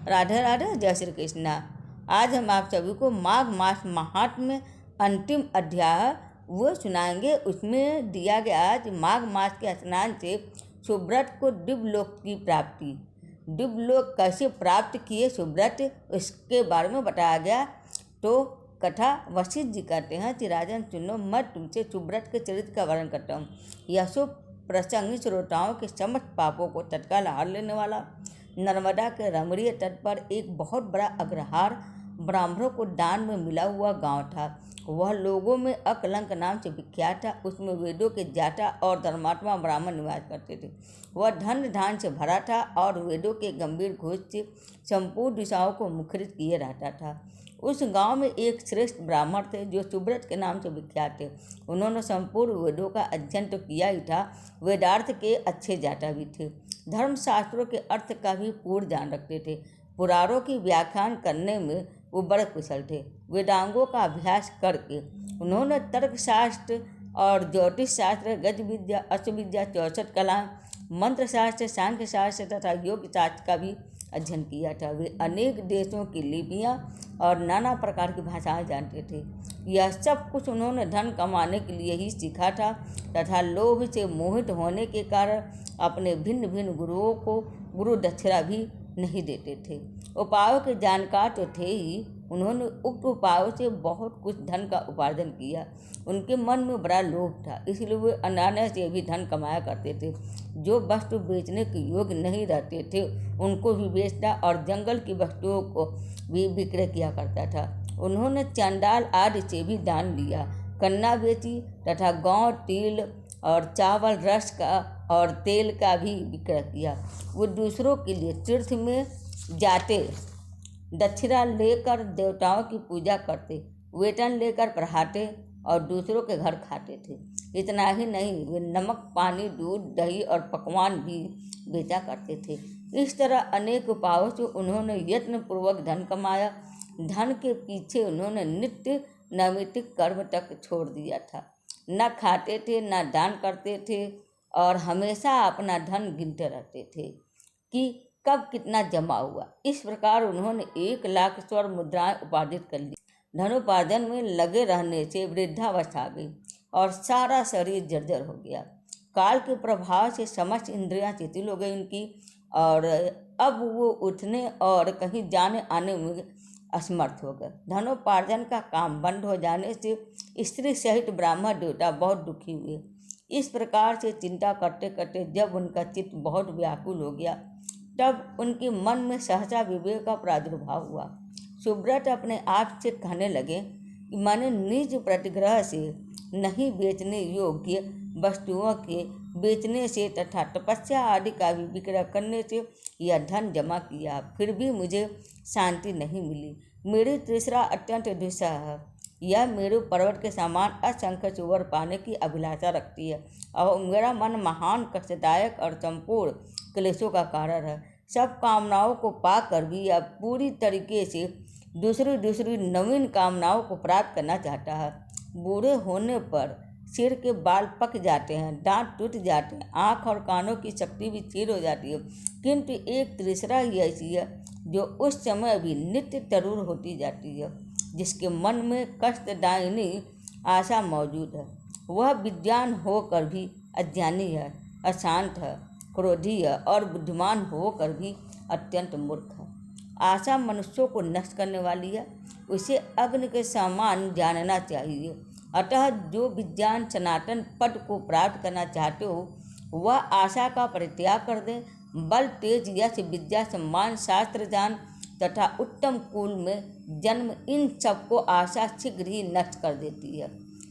राधे राधे, जय श्री कृष्णा। आज हम आप सभी को माघ मास महात्म्य अंतिम अध्याय वो सुनाएंगे। उसमें दिया गया आज माघ मास के स्नान से सुब्रत को दिव्यलोक की प्राप्ति, दिव्यलोक कैसे प्राप्त किए सुब्रत, इसके बारे में बताया गया। तो कथा वशिष्ठ जी कहते हैं कि राजन सुनो, मैं तुमसे सुब्रत के चरित्र का वर्णन करता हूँ। यह शुभ प्रसंग श्रोताओं के समस्त पापों को तत्काल हार लेने वाला। नर्मदा के रमणीय तट पर एक बहुत बड़ा अग्रहार ब्राह्मणों को दान में मिला हुआ गांव था। वह लोगों में अकलंक नाम से विख्यात था। उसमें वेदों के ज्ञाता और धर्मात्मा ब्राह्मण निवास करते थे। वह धन धान से भरा था और वेदों के गंभीर घोष से संपूर्ण दिशाओं को मुखरित किए रहता था। उस गांव में एक श्रेष्ठ ब्राह्मण थे जो सुब्रत के नाम से विख्यात थे। उन्होंने संपूर्ण वेदों का अध्ययन तो किया ही था, वेदार्थ के अच्छे ज्ञाता भी थे। धर्मशास्त्रों के अर्थ का भी पूर्ण ज्ञान रखते थे। पुराणों की व्याख्यान करने में वो बड़े कुशल थे। वेदांगों का अभ्यास करके उन्होंने तर्कशास्त्र और ज्योतिष शास्त्र, गज विद्या, अश्व विद्या, 64 कला, मंत्र शास्त्र, सांख्य शास्त्र तथा योग शास्त्र का भी अध्ययन किया था। वे अनेक देशों की लिपियाँ और नाना प्रकार की भाषाएं जानते थे। यह सब कुछ उन्होंने धन कमाने के लिए ही सीखा था तथा लोभ से मोहित होने के कारण अपने भिन्न भिन्न गुरुओं को गुरु दक्षिणा भी नहीं देते थे। उपायों के जानकार तो थे ही, उन्होंने उक्त उपायों से बहुत कुछ धन का उपार्जन किया। उनके मन में बड़ा लोभ था, इसलिए वे अनान्य से भी धन कमाया करते थे। जो वस्तु बेचने के योग्य नहीं रहते थे उनको भी बेचता और जंगल की वस्तुओं को भी विक्रय किया करता था। उन्होंने चंडाल आदि से भी दान लिया, कन्या बेची तथा गांव, तिल और चावल, रस का और तेल का भी विक्रय किया। वो दूसरों के लिए तीर्थ में जाते, दक्षिणा लेकर देवताओं की पूजा करते, वेतन लेकर पढ़ाते और दूसरों के घर खाते थे। इतना ही नहीं, वे नमक, पानी, दूध, दही और पकवान भी बेचा करते थे। इस तरह अनेक उपायों से उन्होंने यत्नपूर्वक धन कमाया। धन के पीछे उन्होंने नित्य नैमित्तिक कर्म तक छोड़ दिया था। न खाते थे, न दान करते थे और हमेशा अपना धन गिनते रहते थे कि कब कितना जमा हुआ। इस प्रकार उन्होंने 1,00,000 स्वर्ण मुद्राएं उपार्जित कर ली। धनोपार्जन में लगे रहने से वृद्धावस्था आ गई और सारा शरीर जर्जर हो गया। काल के प्रभाव से समस्त इंद्रियां शिथिल हो गई उनकी और अब वो उठने और कहीं जाने आने में असमर्थ हो गए। धनोपार्जन का काम बंद हो जाने से स्त्री सहित ब्राह्मण देवता बहुत दुखी हुए। इस प्रकार से चिंता करते करते जब उनका चित्त बहुत व्याकुल हो गया तब उनके मन में सहसा विवेक का प्रादुर्भाव हुआ। सुब्रत अपने आप से कहने लगे कि मैंने निज प्रतिग्रह से नहीं बेचने योग्य वस्तुओं के बेचने से तथा तपस्या आदि का भी विक्रय करने से यह धन जमा किया, फिर भी मुझे शांति नहीं मिली। मेरी तृष्णा अत्यंत दुस्सह है। यह मेरु पर्वत के समान असंख्य सुवर पाने की अभिलाषा रखती है और मेरा मन महान कष्टदायक और संपूर्ण क्लेशों का कारण है। सब कामनाओं को पाकर भी यह पूरी तरीके से दूसरी नवीन कामनाओं को प्राप्त करना चाहता है। बूढ़े होने पर सिर के बाल पक जाते हैं, दांत टूट जाते हैं, आँख और कानों की शक्ति भी क्षीण हो जाती है, किंतु एक तृष्णा ही ऐसी है जो उस समय भी नित्य तरूर होती जाती है, जिसके मन में कष्टदायिनी आशा मौजूद है। वह विद्वान होकर भी अज्ञानी है, अशांत है, क्रोधी है और बुद्धिमान होकर भी अत्यंत मूर्ख है। आशा मनुष्यों को नष्ट करने वाली है, उसे अग्नि के समान जानना चाहिए। अतः जो विज्ञान सनातन पद को प्राप्त करना चाहते हो वह आशा का परित्याग कर दें। बल, तेज, यश, विद्या, सम्मान, शास्त्र ज्ञान तथा उत्तम कुल में जन्म, इन सबको आशा शीघ्र ही नष्ट कर देती है।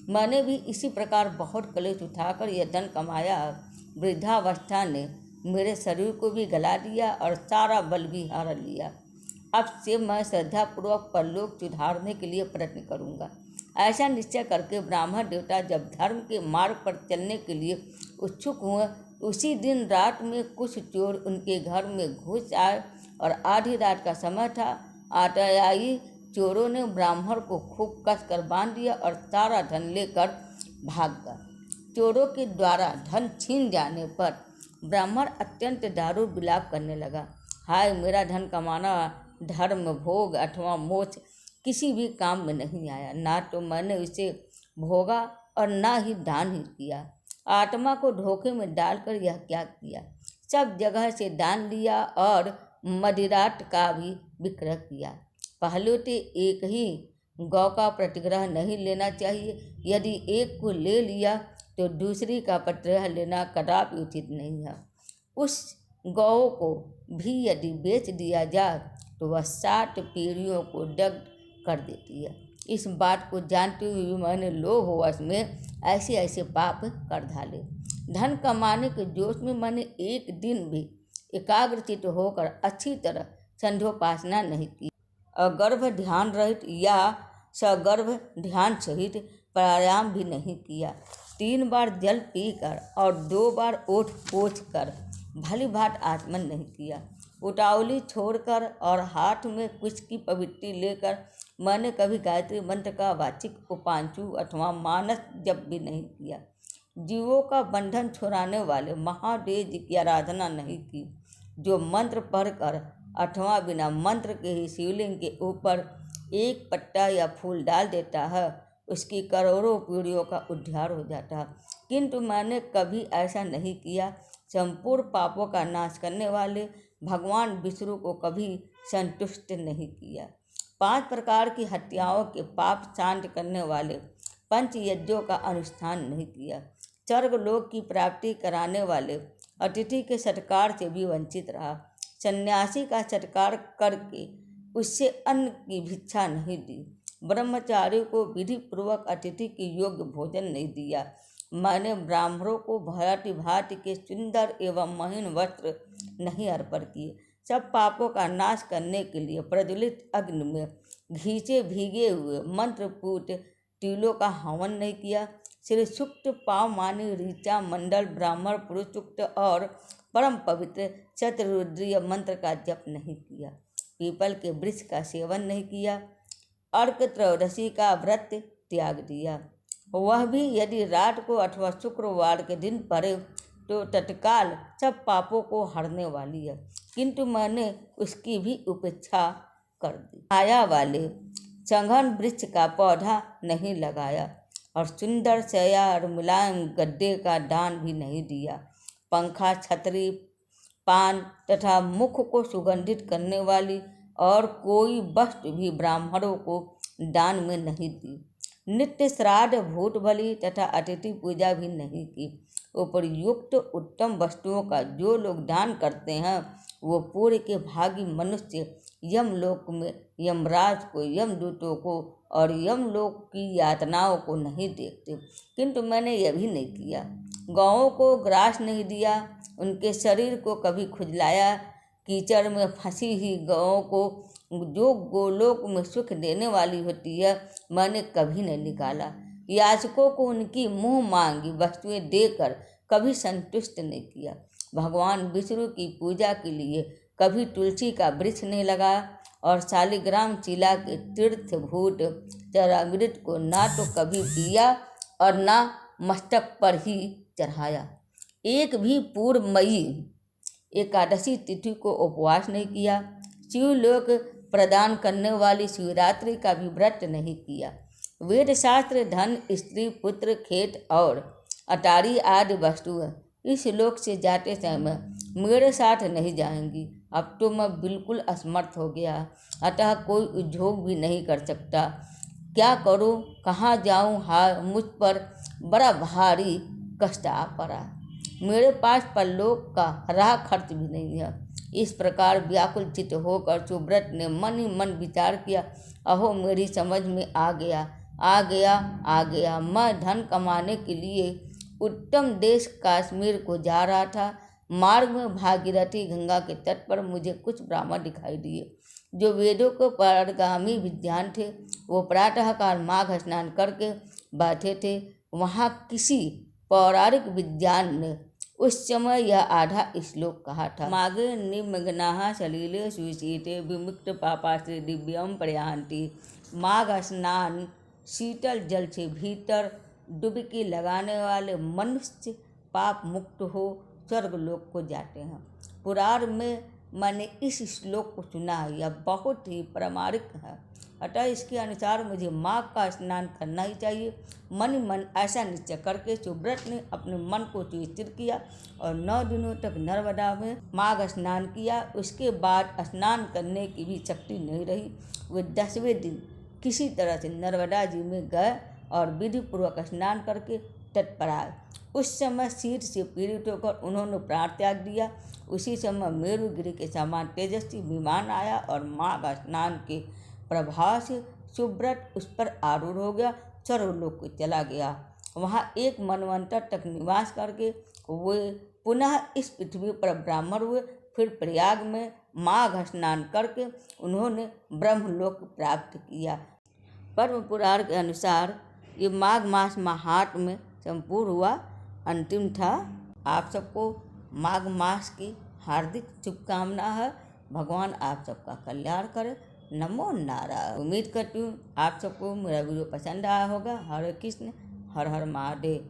मैंने भी इसी प्रकार बहुत क्लेश उठाकर यह धन कमाया। वृद्धावस्था ने मेरे शरीर को भी गला दिया और सारा बल भी हार लिया। अब से मैं श्रद्धापूर्वक परलोक सुधारने के लिए प्रयत्न करूँगा। ऐसा निश्चय करके ब्राह्मण देवता जब धर्म के मार्ग पर चलने के लिए उत्सुक हुए, उसी दिन रात में कुछ चोर उनके घर में घुस आए और आधी रात का समय था। आततायी चोरों ने ब्राह्मण को खूब कसकर बांध दिया और सारा धन लेकर भाग गया। चोरों के द्वारा धन छीन जाने पर ब्राह्मण अत्यंत दारू विलाप करने लगा। हाय, मेरा धन कमाना धर्म, भोग अथवा मोक्ष किसी भी काम में नहीं आया। ना तो मैंने उसे भोगा और ना ही दान ही किया। आत्मा को धोखे में डालकर यह क्या किया? सब जगह से दान लिया और मदिराट का भी विक्रय किया। पहले तो एक ही गौ का प्रतिग्रह नहीं लेना चाहिए। यदि एक को ले लिया तो दूसरी का प्रतिग्रह लेना कदापि उचित नहीं है। उस गौ को भी यदि बेच दिया जाए तो वह 60 पीढ़ियों को दग्ध कर देती है। इस बात को जानते हुए मैंने लोभवश में ऐसे पाप कर डाले। धन कमाने के जोश में मैंने एक दिन भी एकाग्रचित होकर अच्छी तरह संध्योपासना नहीं की और गर्भ ध्यान रहित या सगर्भ ध्यान सहित प्राणायाम भी नहीं किया। 3 बार जल पीकर और 2 बार ओठ पोंछ कर भली भांति आचमन नहीं किया। उतावली छोड़कर और हाथ में कुछ की पवित्री लेकर मैंने कभी गायत्री मंत्र का वाचिक उपांशु अथवा मानस जप भी नहीं किया। जीवों का बंधन छुड़ाने वाले महादेव जी की आराधना नहीं की। जो मंत्र पढ़कर अथवा बिना मंत्र के ही शिवलिंग के ऊपर एक पत्ता या फूल डाल देता है उसकी करोड़ों पीढ़ियों का उद्धार हो जाता है, किंतु मैंने कभी ऐसा नहीं किया। संपूर्ण पापों का नाश करने वाले भगवान विष्णु को कभी संतुष्ट नहीं किया। 5 प्रकार की हत्याओं के पाप शांत करने वाले पंच यज्ञों का अनुष्ठान नहीं किया। स्वर्गलोक की प्राप्ति कराने वाले अतिथि के सत्कार से भी वंचित रहा। सन्यासी का सत्कार करके उससे अन्न की भिक्षा नहीं दी। ब्रह्मचारी को विधि पूर्वक अतिथि के योग्य भोजन नहीं दिया। मैंने ब्राह्मणों को भांति भांति के सुंदर एवं महीन वस्त्र नहीं अर्पण किए। सब पापों का नाश करने के लिए प्रज्वलित अग्नि में घी से भीगे हुए मंत्रपूत तिलों का हवन नहीं किया। श्री सूक्त, पावमानी, ऋचा, मंडल, ब्राह्मण पुरुष सूक्त और परम पवित्र शतरुद्रीय मंत्र का जप नहीं किया। पीपल के वृक्ष का सेवन नहीं किया। अर्क त्रयोदशी का व्रत त्याग दिया, वह भी यदि रात को अथवा शुक्रवार के दिन पड़े तो तत्काल सब पापों को हरने वाली है, किंतु मैंने उसकी भी उपेक्षा कर दी। छाया वाले संघन वृक्ष का पौधा नहीं लगाया और सुंदर शैया और मुलायम गद्दे का दान भी नहीं दिया। पंखा, छतरी, पान तथा मुख को सुगंधित करने वाली और कोई वस्तु भी ब्राह्मणों को दान में नहीं दी। नित्य श्राद्ध, भूत बलि तथा अतिथि पूजा भी नहीं की। उपयुक्त उत्तम वस्तुओं का जो लोग दान करते हैं वो पूर्व के भागी मनुष्य यमलोक में यमराज को, यमदूतों को और यमलोक की यातनाओं को नहीं देखते, किंतु मैंने यह भी नहीं किया। गौओं को ग्रास नहीं दिया, उनके शरीर को कभी खुजलाया। कीचड़ में फंसी ही गौओं को जो गोलोक में सुख देने वाली होती है मैंने कभी नहीं निकाला। याचकों को उनकी मुँह मांगी वस्तुएं देकर कभी संतुष्ट नहीं किया। भगवान विष्णु की पूजा के लिए कभी तुलसी का वृक्ष नहीं लगाया और शालिग्राम शिला के तीर्थभूत चरणामृत को ना तो कभी पिया और ना मस्तक पर ही चढ़ाया। एक भी पूर्णमयी एकादशी तिथि को उपवास नहीं किया। शिवलोक प्रदान करने वाली शिवरात्रि का भी व्रत नहीं किया। वेद शास्त्र, धन, स्त्री, पुत्र, खेत और अटारी आदि वस्तुएं इस लोक से जाते समय मेरे साथ नहीं जाएंगी। अब तो मैं बिल्कुल असमर्थ हो गया, अतः कोई उद्योग भी नहीं कर सकता। क्या करूं, कहाँ जाऊं? हाँ, मुझ पर बड़ा भारी कष्ट आ पड़ा। मेरे पास परलोक का राह खर्च भी नहीं है। इस प्रकार व्याकुल चित्त होकर सुब्रत ने मन ही मन विचार किया। अहो, मेरी समझ में आ गया। मैं धन कमाने के लिए उत्तम देश काश्मीर को जा रहा था। मार्ग में भागीरथी गंगा के तट पर मुझे कुछ ब्राह्मण दिखाई दिए जो वेदों के पारगामी विद्वान थे। वो प्रातःकाल माघ स्नान करके बैठे थे। वहाँ किसी पौराणिक विद्वान ने उस समय यह आधा श्लोक कहा था। माघे निमग्नाः सलिले सुशीते विमुक्त पापाश्री दिव्यम प्रयान्ति। माघ स्नान शीतल जल से भीतर डुबकी लगाने वाले मनुष्य पाप मुक्त हो स्वर्गलोक को जाते हैं। पुराण में मैंने इस श्लोक को सुना है, यह बहुत ही प्रामाणिक है, अतः इसके अनुसार मुझे माघ का स्नान करना ही चाहिए। मन ही मन ऐसा निश्चय करके सुव्रत ने अपने मन को स्थिर किया और 9 दिनों तक नर्मदा में माघ स्नान किया। उसके बाद स्नान करने की भी शक्ति नहीं रही। वे 10वें दिन किसी तरह से नर्मदा जी में गए और विधि पूर्वक स्नान करके तट पर आए। उस समय शीत से पीड़ित होकर उन्होंने प्राण त्याग दिया। उसी समय मेरुगिरि के समान तेजस्वी विमान आया और माघ स्नान के प्रभाव से सुव्रत उस पर आरूढ़ हो गया, सर्वलोक को चला गया। वहाँ एक मनवंतर तक निवास करके वे पुनः इस पृथ्वी पर ब्राह्मण हुए। फिर प्रयाग में माघ स्नान करके उन्होंने ब्रह्मलोक प्राप्त किया। पद्म पुराण के अनुसार ये माघ मास महात्म्य में संपूर्ण हुआ, अंतिम था। आप सबको माघ मास की हार्दिक शुभकामना है। भगवान आप सबका कल्याण करे। नमो नारायण। उम्मीद करती हूँ आप सबको मेरा वीडियो पसंद आया होगा। हरे कृष्ण, हर हर महादेव।